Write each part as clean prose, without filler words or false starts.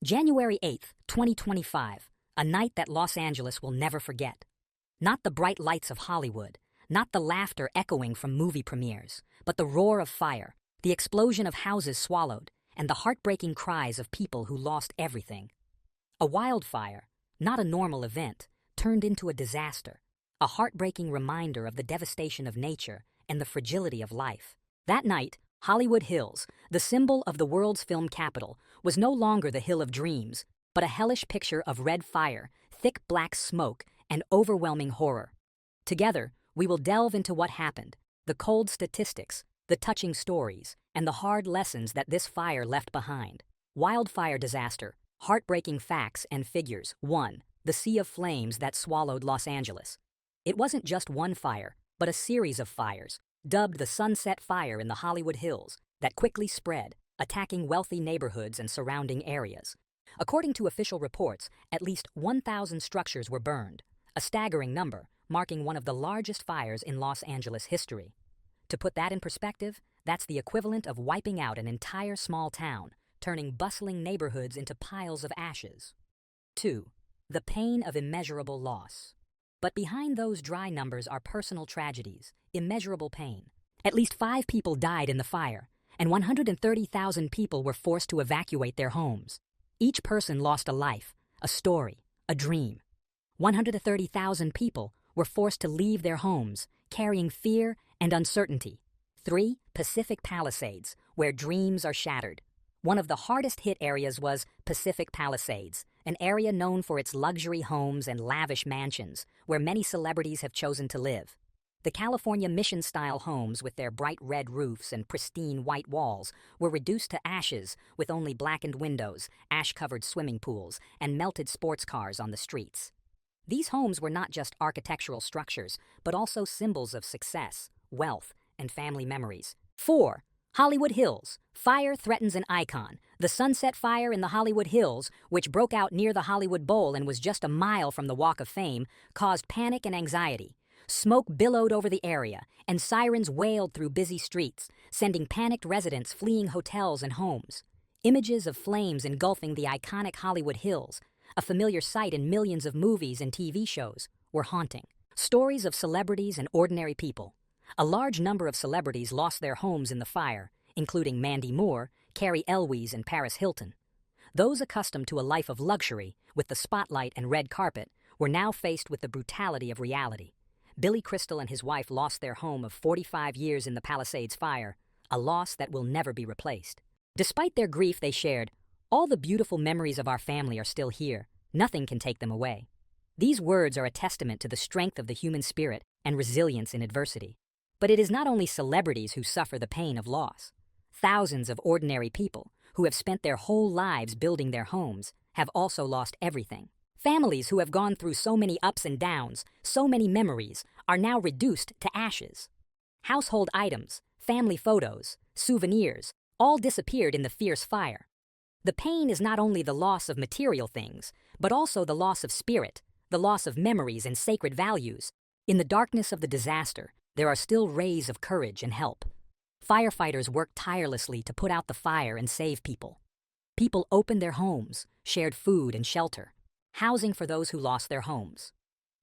January 8th, 2025, a night that Los Angeles will never forget. Not the bright lights of Hollywood, not the laughter echoing from movie premieres, but the roar of fire, the explosion of houses swallowed, and the heartbreaking cries of people who lost everything. A wildfire, not a normal event, turned into a disaster, a heartbreaking reminder of the devastation of nature and the fragility of life. That night, Hollywood Hills, the symbol of the world's film capital, was no longer the Hill of Dreams, but a hellish picture of red fire, thick black smoke, and overwhelming horror. Together, we will delve into what happened, the cold statistics, the touching stories, and the hard lessons that this fire left behind. Wildfire disaster, heartbreaking facts and figures. 1. The sea of flames that swallowed Los Angeles. It wasn't just one fire, but a series of fires, dubbed the Sunset Fire in the Hollywood Hills, that quickly spread, attacking wealthy neighborhoods and surrounding areas. According to official reports, at least 1,000 structures were burned, a staggering number, marking one of the largest fires in Los Angeles history. To put that in perspective, that's the equivalent of wiping out an entire small town, turning bustling neighborhoods into piles of ashes. 2. The pain of immeasurable loss. But behind those dry numbers are personal tragedies, immeasurable pain. At least 5 people died in the fire, and 130,000 people were forced to evacuate their homes. Each person lost a life, a story, a dream. 130,000 people were forced to leave their homes, carrying fear and uncertainty. 3. Pacific Palisades, where dreams are shattered. One of the hardest hit areas was Pacific Palisades, an area known for its luxury homes and lavish mansions, where many celebrities have chosen to live. The California Mission-style homes with their bright red roofs and pristine white walls were reduced to ashes with only blackened windows, ash-covered swimming pools, and melted sports cars on the streets. These homes were not just architectural structures, but also symbols of success, wealth, and family memories. 4. Hollywood Hills. Fire threatens an icon. The Sunset Fire in the Hollywood Hills, which broke out near the Hollywood Bowl and was just a mile from the Walk of Fame, caused panic and anxiety. Smoke billowed over the area, and sirens wailed through busy streets, sending panicked residents fleeing hotels and homes. Images of flames engulfing the iconic Hollywood Hills, a familiar sight in millions of movies and TV shows, were haunting. Stories of celebrities and ordinary people. A large number of celebrities lost their homes in the fire, including Mandy Moore, Carrie Elwes, and Paris Hilton. Those accustomed to a life of luxury, with the spotlight and red carpet, were now faced with the brutality of reality. Billy Crystal and his wife lost their home of 45 years in the Palisades fire, a loss that will never be replaced. Despite their grief, they shared, "All the beautiful memories of our family are still here. Nothing can take them away." These words are a testament to the strength of the human spirit and resilience in adversity. But it is not only celebrities who suffer the pain of loss. Thousands of ordinary people, who have spent their whole lives building their homes, have also lost everything. Families who have gone through so many ups and downs, so many memories, are now reduced to ashes. Household items, family photos, souvenirs, all disappeared in the fierce fire. The pain is not only the loss of material things, but also the loss of spirit, the loss of memories and sacred values. In the darkness of the disaster, there are still rays of courage and help. Firefighters worked tirelessly to put out the fire and save people. People opened their homes, shared food and shelter, housing for those who lost their homes.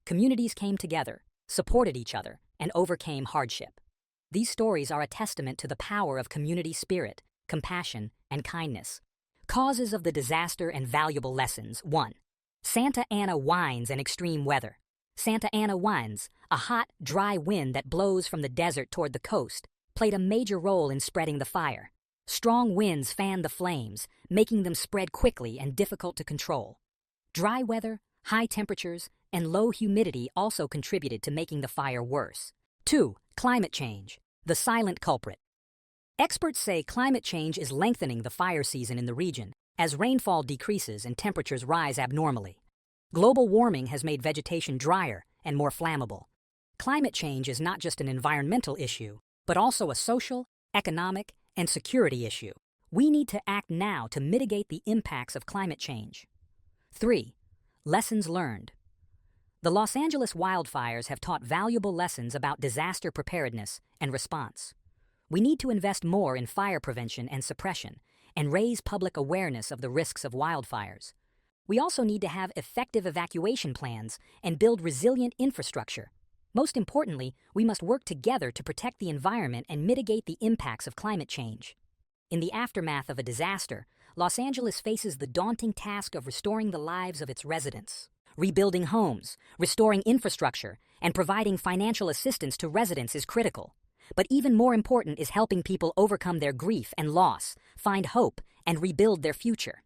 Communities came together, supported each other, and overcame hardship. These stories are a testament to the power of community spirit, compassion, and kindness. Causes of the disaster and valuable lessons. 1. Santa Ana winds and extreme weather. Santa Ana winds, a hot, dry wind that blows from the desert toward the coast, played a major role in spreading the fire. Strong winds fanned the flames, making them spread quickly and difficult to control. Dry weather, high temperatures, and low humidity also contributed to making the fire worse. 2. Climate change, the silent culprit. Experts say climate change is lengthening the fire season in the region as rainfall decreases and temperatures rise abnormally. Global warming has made vegetation drier and more flammable. Climate change is not just an environmental issue, but also a social, economic, and security issue. We need to act now to mitigate the impacts of climate change. 3. Lessons learned. The Los Angeles wildfires have taught valuable lessons about disaster preparedness and response. We need to invest more in fire prevention and suppression, and raise public awareness of the risks of wildfires. We also need to have effective evacuation plans and build resilient infrastructure. Most importantly, we must work together to protect the environment and mitigate the impacts of climate change. In the aftermath of a disaster, Los Angeles faces the daunting task of restoring the lives of its residents. Rebuilding homes, restoring infrastructure, and providing financial assistance to residents is critical. But even more important is helping people overcome their grief and loss, find hope, and rebuild their future.